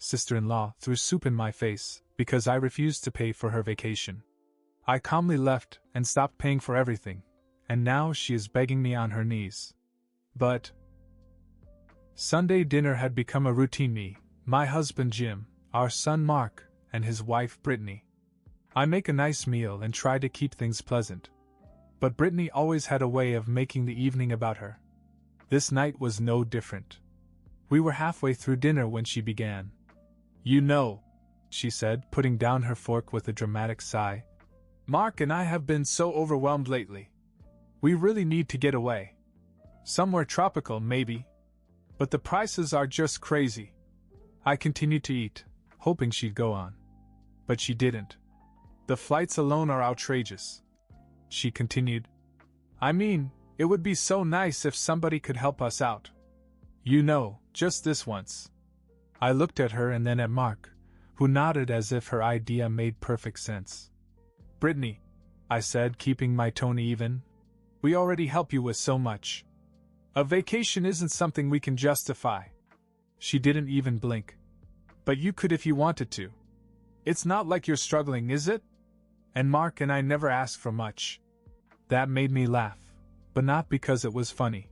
sister-in-law, threw soup in my face because I refused to pay for her vacation. I calmly left and stopped paying for everything, and now she is begging me on her knees. But Sunday dinner had become a routine. Me, my husband Jim, our son Mark, and his wife Brittany. I make a nice meal and try to keep things pleasant. But Brittany always had a way of making the evening about her. This night was no different. We were halfway through dinner when she began. "You know," she said, putting down her fork with a dramatic sigh, "Mark and I have been so overwhelmed lately. We really need to get away. Somewhere tropical, maybe. But the prices are just crazy." I continued to eat, hoping she'd go on. But she didn't. "The flights alone are outrageous," she continued. "I mean, it would be so nice if somebody could help us out. You know, just this once." I looked at her and then at Mark, who nodded as if her idea made perfect sense. "Brittany," I said, keeping my tone even, "we already help you with so much. A vacation isn't something we can justify." She didn't even blink. "But you could if you wanted to. It's not like you're struggling, is it? And Mark and I never ask for much." That made me laugh, but not because it was funny.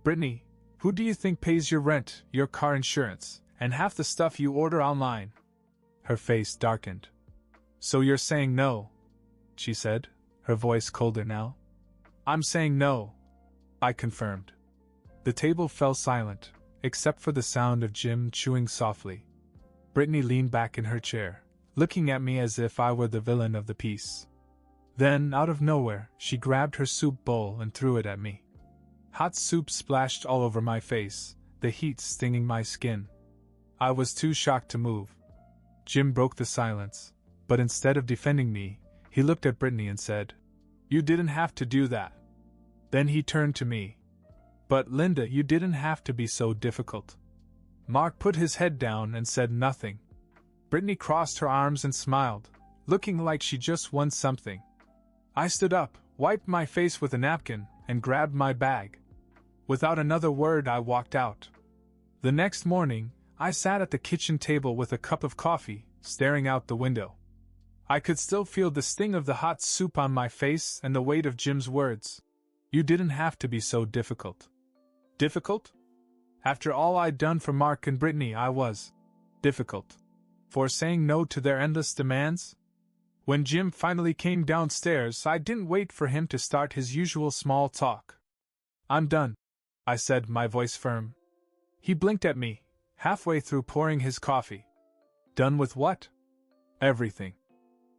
"Brittany, who do you think pays your rent, your car insurance, and half the stuff you order online?" Her face darkened. "So you're saying no?" she said, her voice colder now. "I'm saying no," I confirmed. The table fell silent, except for the sound of Jim chewing softly. Brittany leaned back in her chair, looking at me as if I were the villain of the piece. Then, out of nowhere, she grabbed her soup bowl and threw it at me. Hot soup splashed all over my face, the heat stinging my skin. I was too shocked to move. Jim broke the silence, but instead of defending me, he looked at Brittany and said, "You didn't have to do that." Then he turned to me. "But Linda, you didn't have to be so difficult." Mark put his head down and said nothing. Brittany crossed her arms and smiled, looking like she just won something. I stood up, wiped my face with a napkin, and grabbed my bag. Without another word, I walked out. The next morning, I sat at the kitchen table with a cup of coffee, staring out the window. I could still feel the sting of the hot soup on my face and the weight of Jim's words. "You didn't have to be so difficult." Difficult? After all I'd done for Mark and Brittany, I was difficult. For saying no to their endless demands? When Jim finally came downstairs, I didn't wait for him to start his usual small talk. "I'm done," I said, my voice firm. He blinked at me, halfway through pouring his coffee. "Done with what?" "Everything.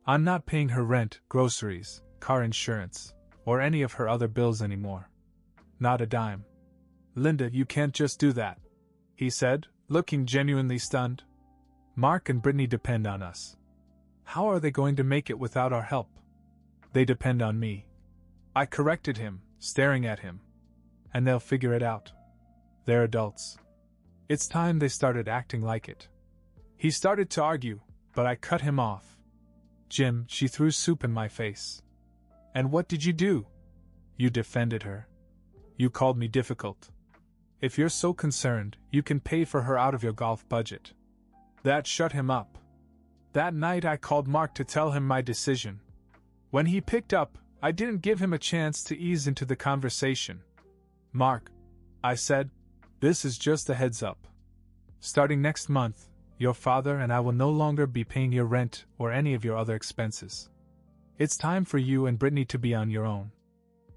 I'm not paying her rent, groceries, car insurance, or any of her other bills anymore. Not a dime." "Linda, you can't just do that," he said, looking genuinely stunned. "Mark and Brittany depend on us. How are they going to make it without our help?" "They depend on me," I corrected him, staring at him. "And they'll figure it out. They're adults. It's time they started acting like it." He started to argue, but I cut him off. "Jim," she threw soup in my face. "And what did you do?" "You defended her. You called me difficult. If you're so concerned, you can pay for her out of your golf budget." That shut him up. That night I called Mark to tell him my decision. When he picked up, I didn't give him a chance to ease into the conversation. "Mark," I said, "this is just a heads up. Starting next month, your father and I will no longer be paying your rent or any of your other expenses. It's time for you and Brittany to be on your own."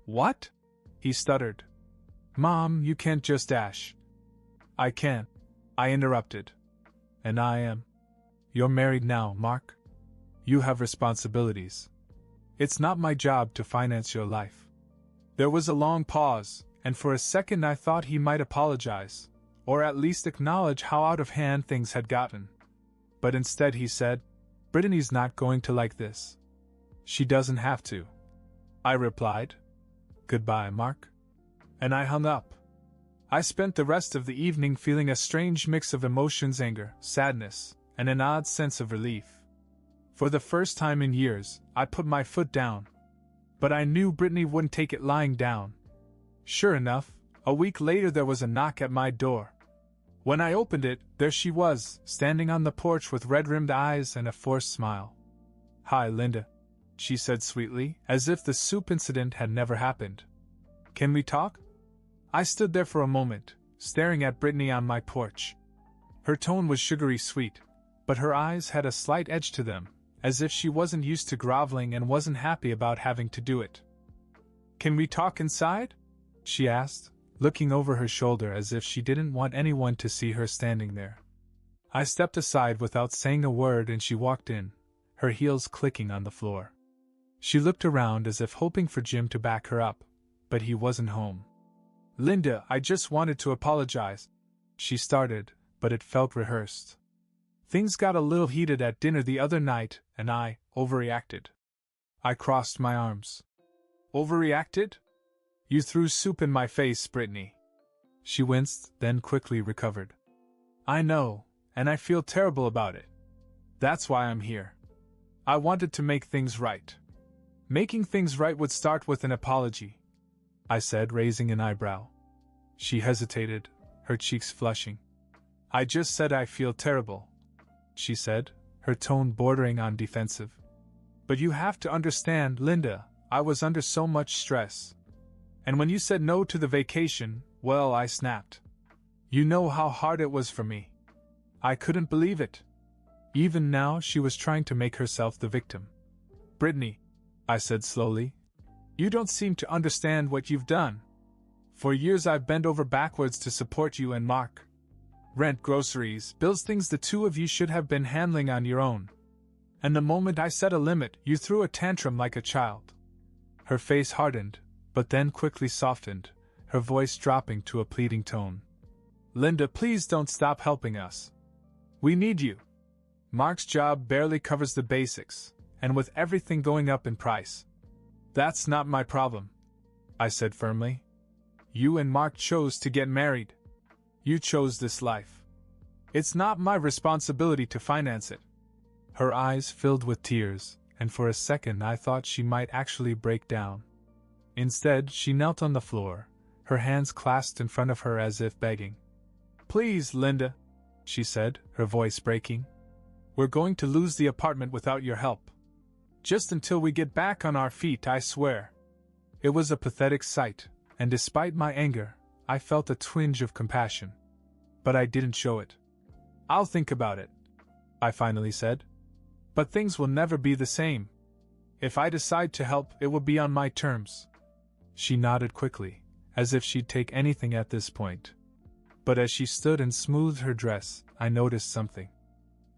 "What?" he stuttered. "Mom, you can't just dash." "I can't," I interrupted. "And I am. You're married now, Mark. You have responsibilities. It's not my job to finance your life." There was a long pause, and for a second I thought he might apologize, or at least acknowledge how out of hand things had gotten. But instead he said, "Brittany's not going to like this." "She doesn't have to," I replied. "Goodbye, Mark." And I hung up. I spent the rest of the evening feeling a strange mix of emotions: anger, sadness, and an odd sense of relief. For the first time in years, I put my foot down. But I knew Brittany wouldn't take it lying down. Sure enough, a week later there was a knock at my door. When I opened it, there she was, standing on the porch with red-rimmed eyes and a forced smile. "Hi, Linda," she said sweetly, as if the soup incident had never happened. "Can we talk?" I stood there for a moment, staring at Brittany on my porch. Her tone was sugary sweet, but her eyes had a slight edge to them, as if she wasn't used to groveling and wasn't happy about having to do it. "Can we talk inside?" she asked, looking over her shoulder as if she didn't want anyone to see her standing there. I stepped aside without saying a word and she walked in, her heels clicking on the floor. She looked around as if hoping for Jim to back her up, but he wasn't home. "Linda, I just wanted to apologize," she started, but it felt rehearsed. "Things got a little heated at dinner the other night, and I overreacted." I crossed my arms. "Overreacted? You threw soup in my face, Brittany." She winced, then quickly recovered. "I know, and I feel terrible about it. That's why I'm here. I wanted to make things right." "Making things right would start with an apology," I said, raising an eyebrow. She hesitated, her cheeks flushing. "I just said I feel terrible," she said, her tone bordering on defensive. "But you have to understand, Linda, I was under so much stress. And when you said no to the vacation, well, I snapped. You know how hard it was for me. I couldn't believe it." Even now she was trying to make herself the victim. "Brittany," I said slowly, "you don't seem to understand what you've done. For years I've bent over backwards to support you and Mark. Rent, groceries, bills, things the two of you should have been handling on your own. And the moment I set a limit, you threw a tantrum like a child." Her face hardened, but then quickly softened, her voice dropping to a pleading tone. "Linda, please don't stop helping us. We need you. Mark's job barely covers the basics, and with everything going up in price." "That's not my problem," I said firmly. "You and Mark chose to get married. You chose this life. It's not my responsibility to finance it." Her eyes filled with tears, and for a second I thought she might actually break down. Instead, she knelt on the floor, her hands clasped in front of her as if begging. "Please, Linda," she said, her voice breaking. "We're going to lose the apartment without your help. Just until we get back on our feet, I swear." It was a pathetic sight, and despite my anger, I felt a twinge of compassion. But I didn't show it. "I'll think about it," I finally said. "But things will never be the same. If I decide to help, it will be on my terms." She nodded quickly, as if she'd take anything at this point. But as she stood and smoothed her dress, I noticed something.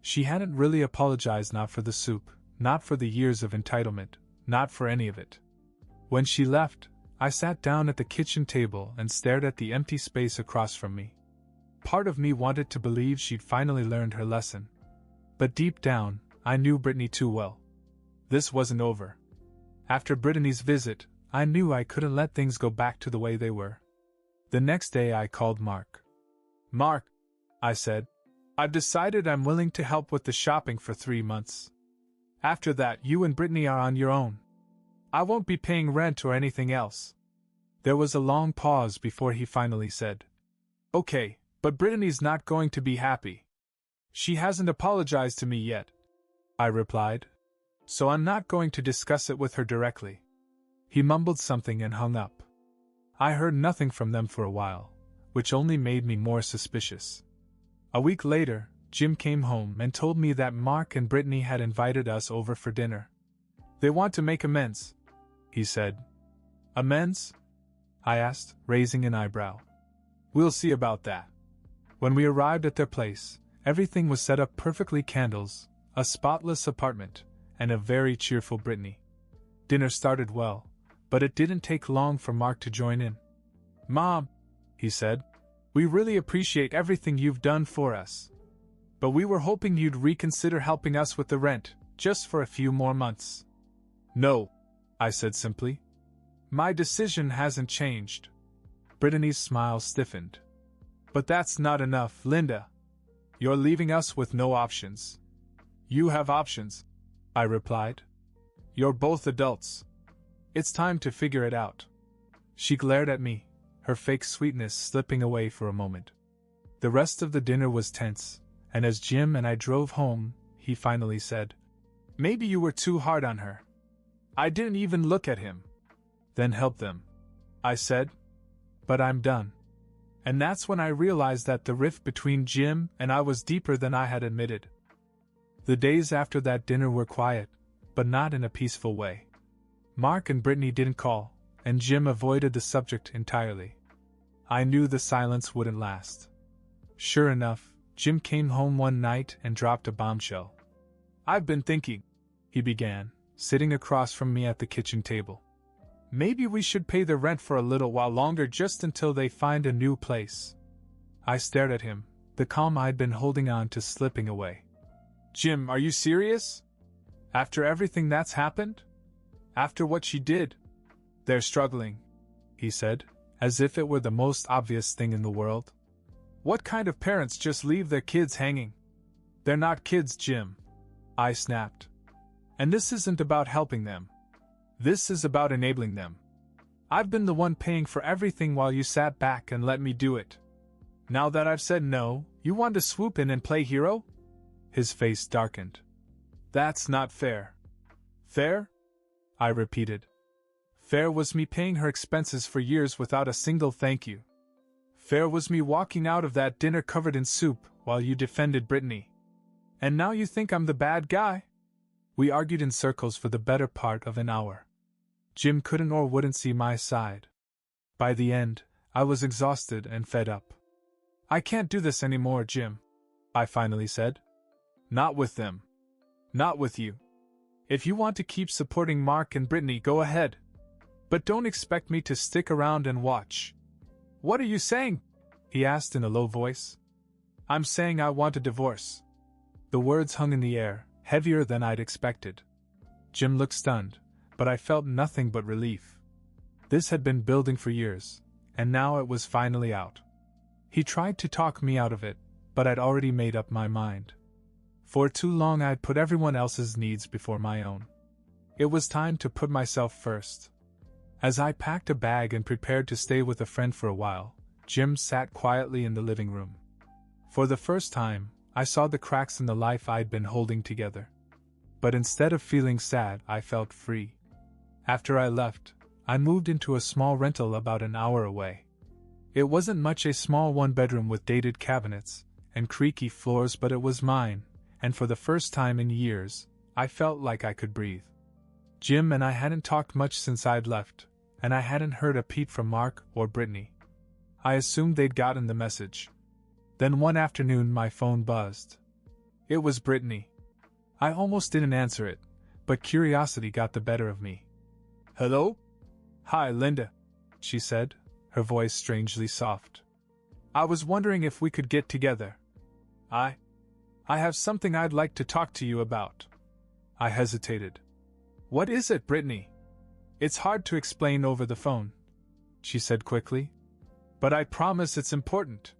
She hadn't really apologized, not for the soup, not for the years of entitlement, not for any of it. When she left, I sat down at the kitchen table and stared at the empty space across from me. Part of me wanted to believe she'd finally learned her lesson. But deep down, I knew Brittany too well. This wasn't over. After Brittany's visit, I knew I couldn't let things go back to the way they were. The next day I called Mark. "Mark," I said, "I've decided I'm willing to help with the shopping for 3 months. After that, you and Brittany are on your own. I won't be paying rent or anything else." There was a long pause before he finally said, "Okay, but Brittany's not going to be happy." "She hasn't apologized to me yet," I replied, "so I'm not going to discuss it with her directly." He mumbled something and hung up. I heard nothing from them for a while, which only made me more suspicious. A week later, Jim came home and told me that Mark and Brittany had invited us over for dinner. "They want to make amends," he said. "Amends?" I asked, raising an eyebrow. "We'll see about that." When we arrived at their place, everything was set up perfectly: candles, a spotless apartment, and a very cheerful Brittany. Dinner started well, but it didn't take long for Mark to join in. "Mom," he said, "we really appreciate everything you've done for us. But we were hoping you'd reconsider helping us with the rent, just for a few more months." "No," I said simply. "My decision hasn't changed." Brittany's smile stiffened. "But that's not enough, Linda. You're leaving us with no options." "You have options," I replied. "You're both adults. It's time to figure it out." She glared at me, her fake sweetness slipping away for a moment. The rest of the dinner was tense, and as Jim and I drove home, he finally said, "Maybe you were too hard on her." I didn't even look at him. "Then help them," I said. "But I'm done." And that's when I realized that the rift between Jim and I was deeper than I had admitted. The days after that dinner were quiet, but not in a peaceful way. Mark and Brittany didn't call, and Jim avoided the subject entirely. I knew the silence wouldn't last. Sure enough, Jim came home one night and dropped a bombshell. "I've been thinking," he began, sitting across from me at the kitchen table. "Maybe we should pay the rent for a little while longer, just until they find a new place." I stared at him, the calm I'd been holding on to slipping away. "Jim, are you serious? After everything that's happened? After what she did?" "They're struggling," he said, as if it were the most obvious thing in the world. "What kind of parents just leave their kids hanging?" "They're not kids, Jim," I snapped. "And this isn't about helping them. This is about enabling them. I've been the one paying for everything while you sat back and let me do it. Now that I've said no, you want to swoop in and play hero?" His face darkened. "That's not fair." "Fair?" I repeated. "Fair was me paying her expenses for years without a single thank you. Fair was me walking out of that dinner covered in soup while you defended Brittany. And now you think I'm the bad guy?" We argued in circles for the better part of an hour. Jim couldn't or wouldn't see my side. By the end, I was exhausted and fed up. "I can't do this anymore, Jim," I finally said. "Not with them. Not with you. If you want to keep supporting Mark and Brittany, go ahead. But don't expect me to stick around and watch." "What are you saying?" he asked in a low voice. "I'm saying I want a divorce." The words hung in the air, heavier than I'd expected. Jim looked stunned, but I felt nothing but relief. This had been building for years, and now it was finally out. He tried to talk me out of it, but I'd already made up my mind. For too long I'd put everyone else's needs before my own. It was time to put myself first. As I packed a bag and prepared to stay with a friend for a while, Jim sat quietly in the living room. For the first time, I saw the cracks in the life I'd been holding together. But instead of feeling sad, I felt free. After I left, I moved into a small rental about an hour away. It wasn't much, a small one-bedroom with dated cabinets and creaky floors, but it was mine, and for the first time in years, I felt like I could breathe. Jim and I hadn't talked much since I'd left, and I hadn't heard a peep from Mark or Brittany. I assumed they'd gotten the message. Then one afternoon my phone buzzed. It was Brittany. I almost didn't answer it, but curiosity got the better of me. "Hello?" "Hi, Linda," she said, her voice strangely soft. "I was wondering if we could get together. I have something I'd like to talk to you about." I hesitated. "What is it, Brittany?" "It's hard to explain over the phone," she said quickly. "But I promise it's important."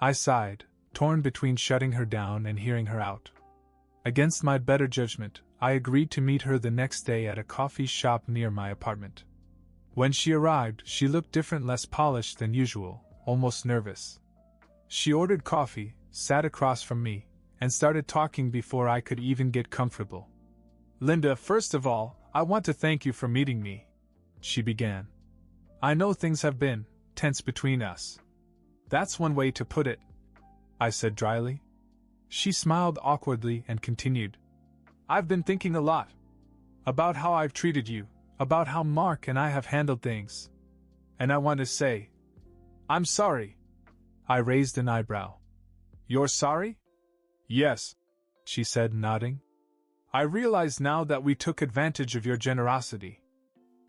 I sighed, torn between shutting her down and hearing her out. Against my better judgment, I agreed to meet her the next day at a coffee shop near my apartment. When she arrived, she looked different, less polished than usual, almost nervous. She ordered coffee, sat across from me, and started talking before I could even get comfortable. "Linda, first of all, I want to thank you for meeting me," she began. "I know things have been tense between us." "That's one way to put it," I said dryly. She smiled awkwardly and continued. "I've been thinking a lot. About how I've treated you, about how Mark and I have handled things. And I want to say, I'm sorry." I raised an eyebrow. "You're sorry?" "Yes," she said, nodding. "I realize now that we took advantage of your generosity.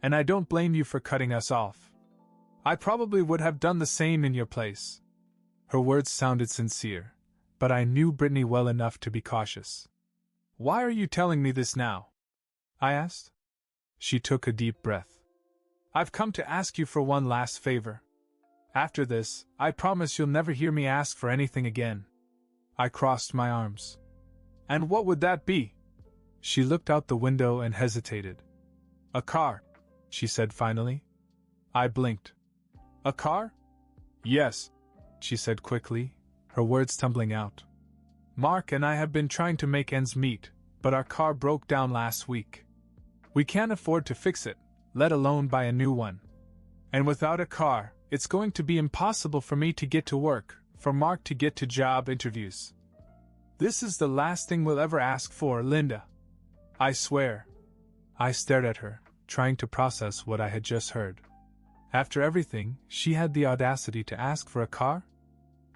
And I don't blame you for cutting us off. I probably would have done the same in your place." Her words sounded sincere, but I knew Brittany well enough to be cautious. "Why are you telling me this now?" I asked. She took a deep breath. "I've come to ask you for one last favor. After this, I promise you'll never hear me ask for anything again." I crossed my arms. "And what would that be?" She looked out the window and hesitated. "A car," she said finally. I blinked. "A car?" "Yes," she said quickly, her words tumbling out. Mark and I have been trying to make ends meet, but our car broke down last week. We can't afford to fix it, let alone buy a new one. And without a car, it's going to be impossible for me to get to work, for Mark to get to job interviews. This is the last thing we'll ever ask for, Linda. I swear. I stared at her, trying to process what I had just heard. After everything, she had the audacity to ask for a car?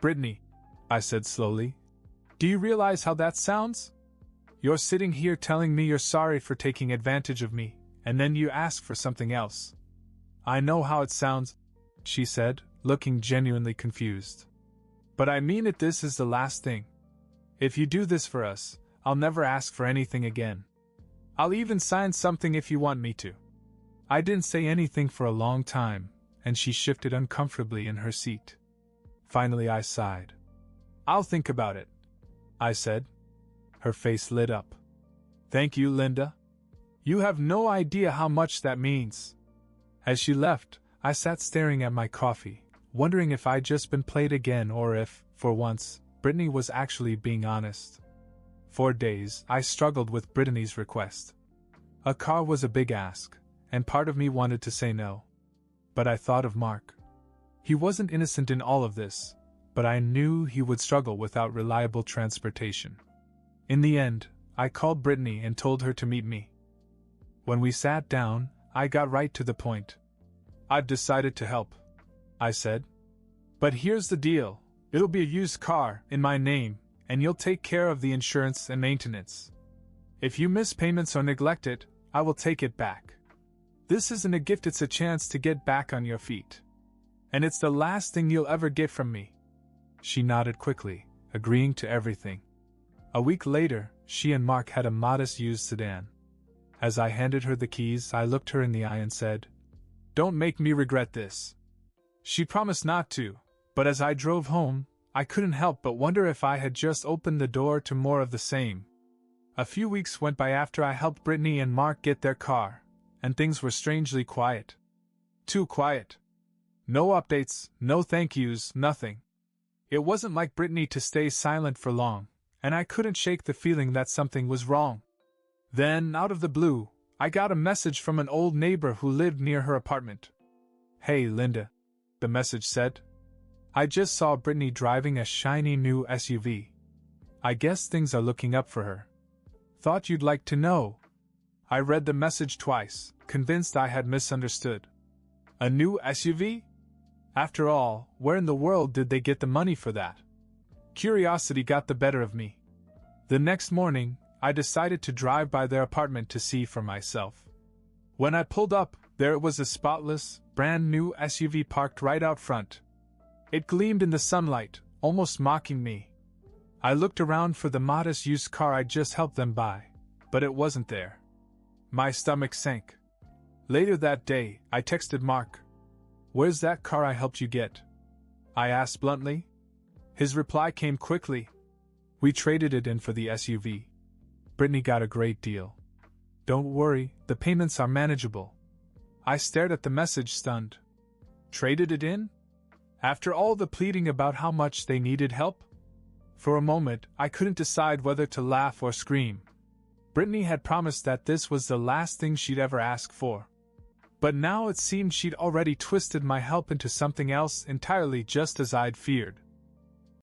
Brittany, I said slowly, do you realize how that sounds? You're sitting here telling me you're sorry for taking advantage of me, and then you ask for something else. I know how it sounds, she said, looking genuinely confused. But I mean it, this is the last thing. If you do this for us, I'll never ask for anything again. I'll even sign something if you want me to. I didn't say anything for a long time, and she shifted uncomfortably in her seat. Finally I sighed. I'll think about it, I said. Her face lit up. Thank you, Linda. You have no idea how much that means. As she left, I sat staring at my coffee, wondering if I'd just been played again or if, for once, Brittany was actually being honest. For days, I struggled with Brittany's request. A car was a big ask, and part of me wanted to say no. But I thought of Mark. He wasn't innocent in all of this, but I knew he would struggle without reliable transportation. In the end, I called Brittany and told her to meet me. When we sat down, I got right to the point. I've decided to help, I said. But here's the deal, it'll be a used car, in my name, and you'll take care of the insurance and maintenance. If you miss payments or neglect it, I will take it back. This isn't a gift, it's a chance to get back on your feet. And it's the last thing you'll ever get from me. She nodded quickly, agreeing to everything. A week later, she and Mark had a modest used sedan. As I handed her the keys, I looked her in the eye and said, "Don't make me regret this." She promised not to, but as I drove home, I couldn't help but wonder if I had just opened the door to more of the same. A few weeks went by after I helped Brittany and Mark get their car, and things were strangely quiet. Too quiet. No updates, no thank yous, nothing. It wasn't like Brittany to stay silent for long, and I couldn't shake the feeling that something was wrong. Then, out of the blue, I got a message from an old neighbor who lived near her apartment. "Hey, Linda," the message said. "I just saw Brittany driving a shiny new SUV. I guess things are looking up for her. Thought you'd like to know." I read the message twice, convinced I had misunderstood. A new SUV? After all, where in the world did they get the money for that? Curiosity got the better of me. The next morning, I decided to drive by their apartment to see for myself. When I pulled up, there it was, a spotless, brand new SUV parked right out front. It gleamed in the sunlight, almost mocking me. I looked around for the modest used car I'd just helped them buy, but it wasn't there. My stomach sank. Later that day, I texted Mark. "Where's that car I helped you get?" I asked bluntly. His reply came quickly. "We traded it in for the SUV. Brittany got a great deal. Don't worry, the payments are manageable." I stared at the message, stunned. Traded it in? After all the pleading about how much they needed help? For a moment, I couldn't decide whether to laugh or scream. Brittany had promised that this was the last thing she'd ever ask for. But now it seemed she'd already twisted my help into something else entirely, just as I'd feared.